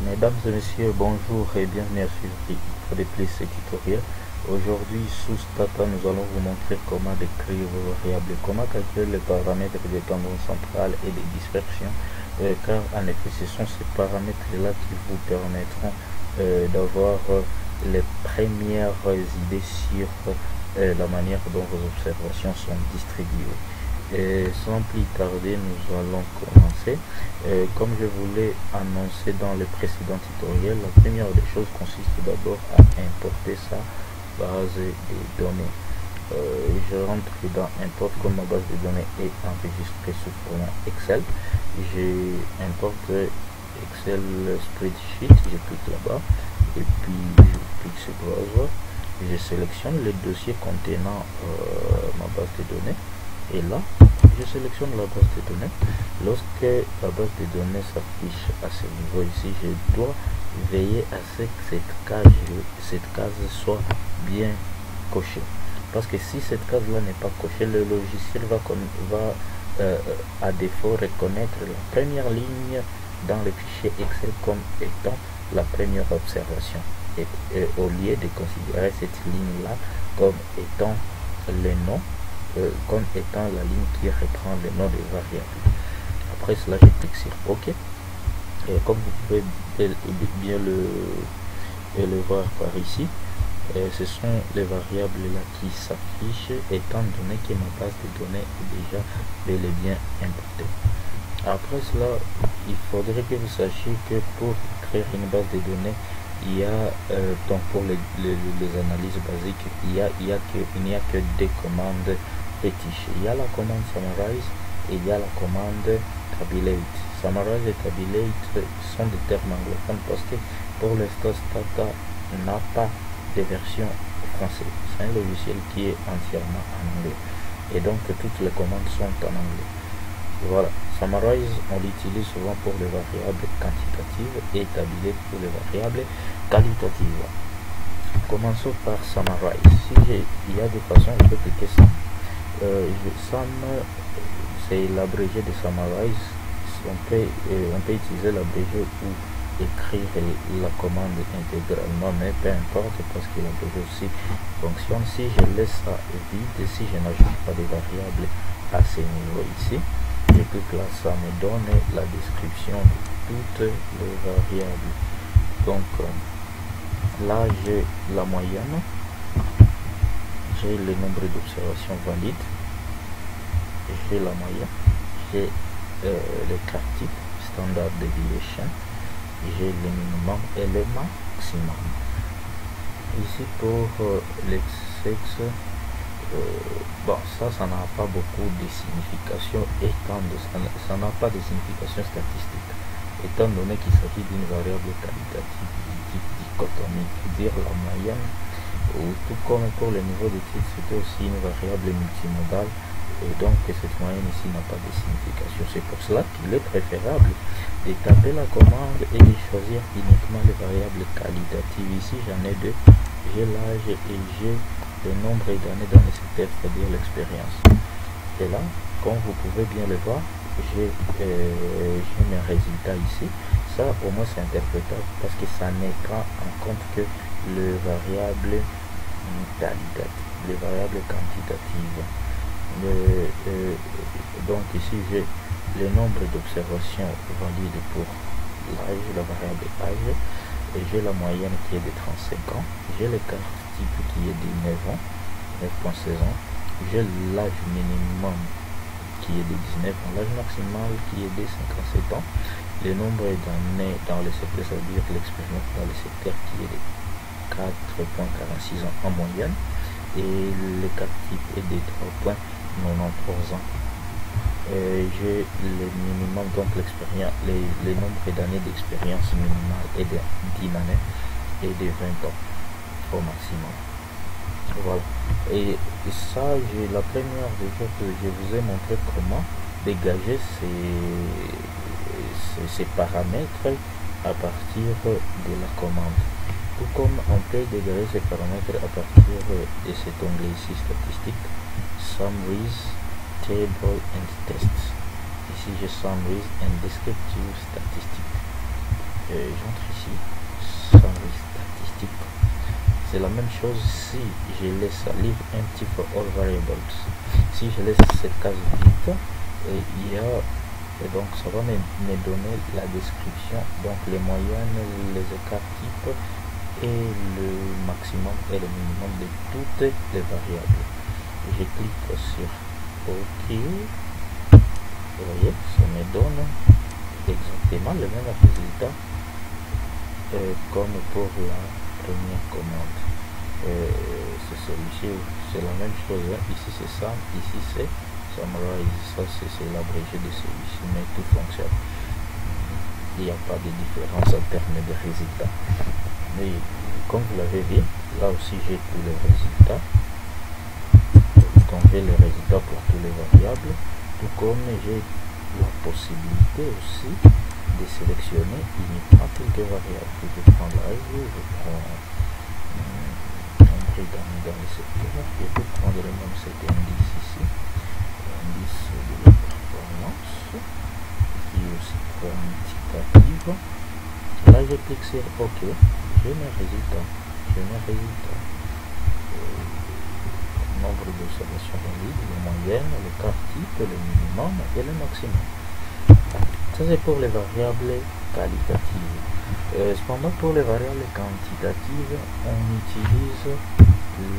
Mesdames et messieurs, bonjour et bienvenue à suivre ce tutoriel. Aujourd'hui, sous Stata, nous allons vous montrer comment décrire vos variables, comment calculer les paramètres des tendances centrales et des dispersions, car en effet, ce sont ces paramètres-là qui vous permettront d'avoir les premières idées sur la manière dont vos observations sont distribuées. Et sans plus tarder, nous allons commencer. Comme je vous l'ai annoncé dans le précédent tutoriel, la première des choses consiste d'abord à importer sa base de données. Je rentre dans import comme ma base de données est enregistrée sous format Excel. J'importe Excel Spreadsheet, je clique là-bas et puis je clique sur browser. Je sélectionne le dossier contenant ma base de données. Et là, je sélectionne la base de données. Lorsque la base de données s'affiche à ce niveau ici, je dois veiller à ce que cette case soit bien cochée. Parce que si cette case-là n'est pas cochée, le logiciel va à défaut reconnaître la première ligne dans le fichier Excel comme étant la première observation. Et au lieu de considérer cette ligne-là comme étant les noms, comme étant la ligne qui reprend le nom des variables. Après cela, je clique sur OK. Et comme vous pouvez bien le voir par ici, ce sont les variables là qui s'affichent étant donné que ma base de données est déjà bel et bien importée. Après cela, il faudrait que vous sachiez que pour créer une base de données, il y a donc pour les analyses basiques, il n'y a que deux commandes fétiches. Il y a la commande summarize et il y a la commande tabulate. Summarize et tabulate sont des termes anglophones parce que pour l'instant Stata n'a pas de version française. C'est un logiciel qui est entièrement en anglais et donc toutes les commandes sont en anglais. Voilà, summarize on l'utilise souvent pour les variables quantitatives et tabulate pour les variables qualitatives. Commençons par summarize. Il y a deux façons, je peux cliquer ça. Sum, c'est l'abrégé de summarize. On peut utiliser l'abrégé ou écrire la commande intégralement, mais peu importe parce que l'abrégé aussi fonctionne. Si je laisse ça vide, si je n'ajoute pas de variables à ce niveau ici, je clique là, ça me donne la description de toutes les variables. Donc là j'ai la moyenne, j'ai le nombre d'observations valides, j'ai la moyenne, j'ai le type standard deviation, j'ai le minimum et le maximum. Ici pour l'ex bon, ça n'a pas beaucoup de signification ça n'a pas de signification statistique étant donné qu'il s'agit d'une variable qualitative type dichotomique, dire la moyenne, ou tout comme pour le niveau de titre, c'était aussi une variable multimodale et donc cette moyenne ici n'a pas de signification. C'est pour cela qu'il est préférable de taper la commande et de choisir uniquement les variables qualitatives. Ici j'en ai deux, j'ai l'âge et j'ai le nombre d'années dans le secteur, c'est-à-dire l'expérience. Et là, comme vous pouvez bien le voir, j'ai mes résultats ici. Ça au moins c'est interprétable parce que ça n'est pas en compte que les variables qualitatives, les variables quantitatives. Donc ici j'ai le nombre d'observations valides pour l'âge, la variable âge, et j'ai la moyenne qui est de 35 ans, j'ai le carte type qui est de 9 ans, 9.16 ans, j'ai l'âge minimum qui est de 19 ans, l'âge maximal qui est de 57 ans, le nombre d'années dans le secteur, ça veut dire l'expérience dans le secteur qui est de 4.46 ans en moyenne, et le carte type est de 3.93 ans. J'ai le minimum, donc l'expérience, le nombre d'années d'expérience minimale est de 10 années et de 20 ans au maximum. Voilà, et ça, la première des choses que je vous ai montré comment dégager ces paramètres à partir de la commande. Tout comme on peut dégager ces paramètres à partir de cet onglet ici, statistique, summaries, table and tests. Ici j'ai summaries and descriptive statistics. j'entre ici, summary statistique. C'est la même chose si je laisse leave empty for all variables. Si je laisse cette case vide, il y a, et donc ça va me donner la description, donc les moyennes, les écarts types et le maximum et le minimum de toutes les variables. Je clique sur OK. Vous voyez, ça me donne exactement le même résultat comme pour la première commande. C'est celui-ci, c'est la même chose, hein. Ici c'est ça, ici c'est summarize, ça c'est l'abrégé de celui-ci, mais tout fonctionne. Il n'y a pas de différence en termes de résultats. Mais comme vous l'avez vu, là aussi j'ai tous les résultats. Donc j'ai les résultats pour tous les variables, tout comme j'ai la possibilité aussi de sélectionner uniquement quelques variables. Je vais prendre live, je prends dans le secteur, je peux prendre le même cet indice ici, l'indice de la performance, qui est aussi quantitative. Là je clique sur OK, j'ai mes résultats, nombre d'observations valides, les moyennes, le quart type, le minimum et le maximum. Ça c'est pour les variables qualitatives. Cependant pour les variables quantitatives, on utilise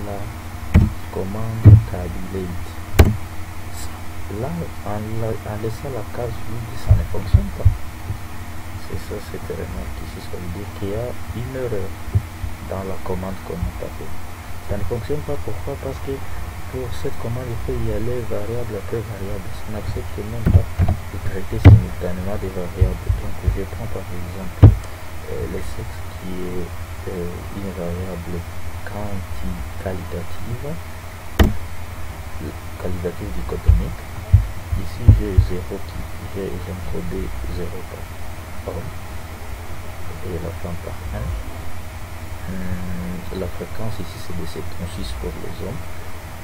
la commande calculate. Là, en laissant la case vide, ça ne fonctionne pas. C'est ça cette remarque ici, ça veut dire qu'il y a une erreur dans la commande qu'on a tapée. Ça ne fonctionne pas, pourquoi? Parce que pour cette commande, il faut y aller variable après variable. Ça n'accepte même pas de traiter simultanément des variables. Donc je prends par exemple le sexe qui est une variable qualitative dichotomique. Ici j'ai 0 qui j'ai encodé 0 par homme et la femme par 1. La fréquence ici c'est de 7,6 pour les hommes.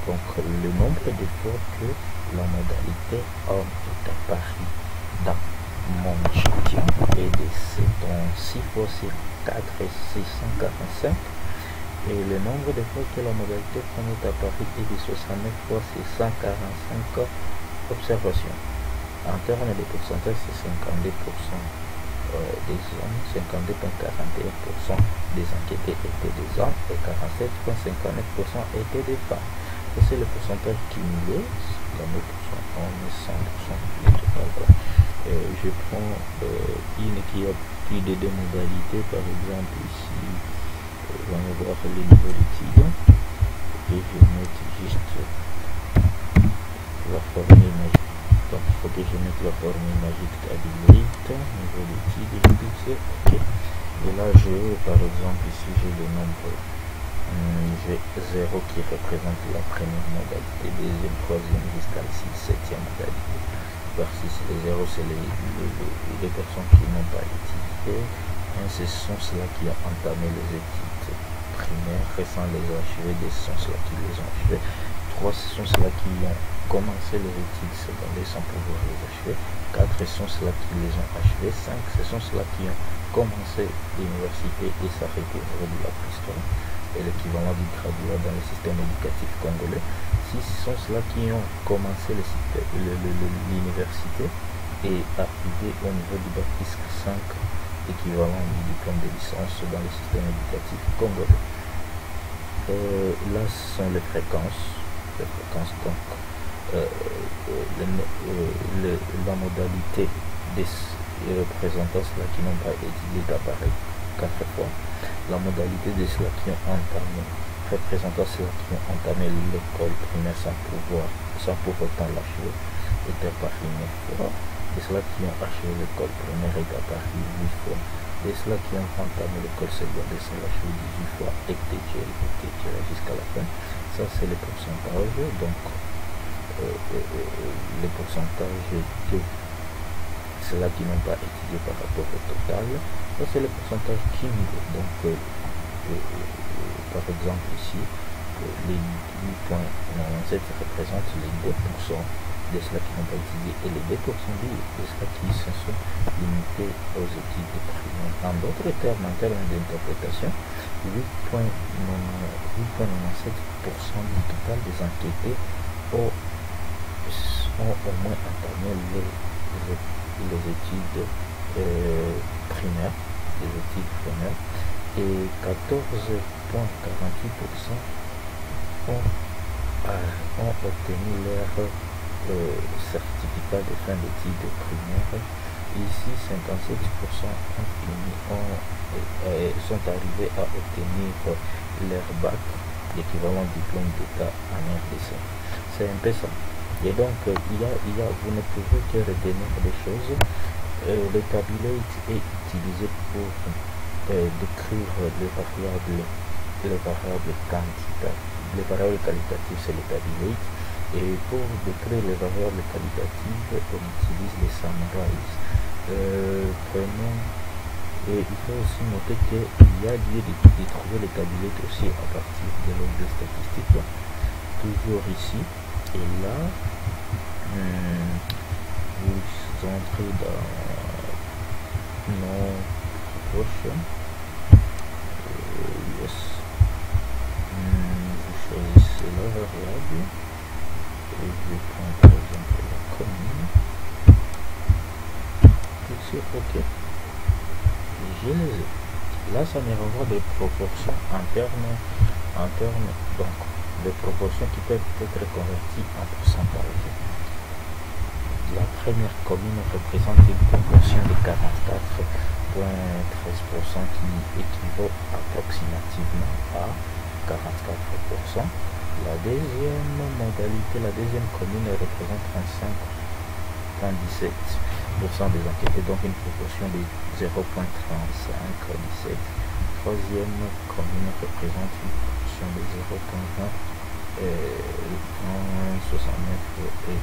Donc le nombre de fois que la modalité homme est apparue dans mon échantillon est de 6 fois sur 4 et 645, et le nombre de fois que la modalité femme est apparue est de 69 fois sur 145 observations. En termes de pourcentage, c'est 52% des hommes, 52,41% des enquêtés étaient des hommes et 47,59% étaient des femmes. Ça c'est le pourcentage cumulé, 52% hommes et 100% le total. Je prends une qui a plus de 2 modalités, par exemple ici, on va voir le niveau d'étude et je vais mettre juste la formule magique. Donc il faut que je mette la formule magique calculate, niveau d'étude, je clique sur OK. Et là j'ai par exemple ici j'ai le nombre, j'ai 0 qui représente la première modalité, deuxième, troisième jusqu'à ici, septième modalité. Par 6 et 0 c'est les personnes qui n'ont pas étudié. Ce sont ceux-là qui ont entamé les études primaires, récents les ont achevés, des sont ceux-là qui les ont achevés. 3 ce sont ceux-là qui ont commencé les études secondaires sans pouvoir les achever. 4 ce sont ceux-là qui les ont achevés. 5 ce sont ceux-là qui ont commencé l'université et s'arrêté au niveau de la préhistoire et l'équivalent du graduat dans le système éducatif congolais. 6 ce sont ceux-là qui ont commencé l'université et arrivé au niveau du bac plus 5, équivalent du diplôme de licence dans le système éducatif congolais. Là ce sont les fréquences. Donc la modalité des représentants ceux qui n'ont pas étudié apparaît 4 fois. La modalité de ceux qui ont entamé, représentant ceux qui ont entamé l'école primaire sans pour autant l'achever, est apparu 9 fois. Et ceux qui ont achevé l'école primaire est apparu 8 fois. Et ceux qui ont entamé l'école secondaire sont achevés 18 fois, etc. jusqu'à la fin. Ça c'est le pourcentage. Donc le pourcentage de ceux-là qui n'ont pas étudié par rapport au total, ça c'est le pourcentage cumulé. Donc par exemple ici les 10,97 représentent les 2% de ceux qui n'ont pas utilisé et les 2% de ceux qui se sont limités aux études primaires. En d'autres termes, en termes d'interprétation, 8,97% du total des enquêtés ont au moins entamé les études primaires, et 14,48% ont obtenu leur certificat de fin d'études primaires. Ici, 57% sont arrivés à obtenir leur bac, l'équivalent diplôme d'État en RDC. C'est un peu ça. Et donc, vous ne pouvez que retenir des choses. Le tabulate est utilisé pour décrire les variables quantitatives. Les variables qualitatives, c'est le tabulate. Et pour décrire les variables qualitatives, on utilise les summarize. Et il faut aussi noter qu'il y a lieu de trouver les tabulates aussi à partir de l'objet statistique. Toujours ici. Et là, vous entrez dans nos prochains. Yes. Vous choisissez la variable. Et je vais prendre par exemple la commune. Clique sur OK. Je les ai. Là, ça me renvoie des proportions en termes donc des proportions qui peuvent être converties en pourcentage. La première commune représente une proportion de 44,13% qui équivaut approximativement à 44%. La deuxième modalité, la deuxième commune représente 35,17% des enquêtés, donc une proportion de 0,3517. Troisième commune représente une proportion de 0,20 69 et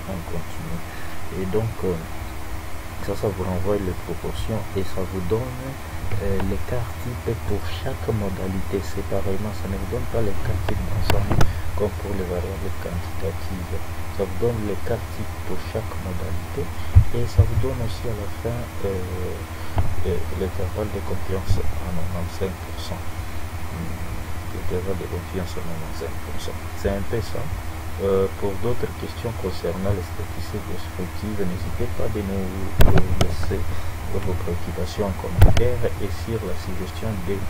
on continue. Et donc ça vous renvoie les proportions et ça vous donne l'écart type pour chaque modalité séparément. Ça ne vous donne pas l'écart type d'ensemble comme pour les variables quantitatives. Ça vous donne l'écart type pour chaque modalité et ça vous donne aussi à la fin l'intervalle de confiance à 95%. L'intervalle de confiance à 95%. C'est un peu ça. Pour d'autres questions concernant les statistiques descriptives, n'hésitez pas de nous laisser vos préoccupations en commentaire et sur la suggestion des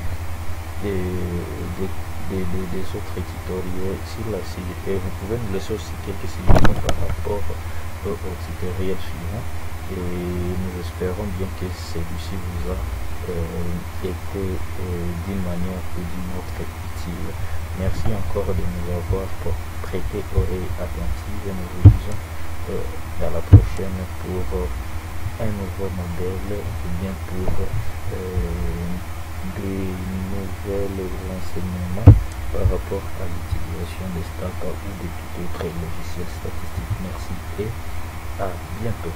autres tutoriels. Vous pouvez nous laisser aussi quelques suggestions par rapport au tutoriel suivant et nous espérons bien que celui-ci vous a été d'une manière ou d'une autre utile. Merci encore de nous avoir prêté oreille attentive et nous vous disons à la prochaine pour un nouveau modèle ou bien pour des nouvelles renseignements par rapport à l'utilisation des stats ou de tout autre logiciel statistique. Merci et à bientôt.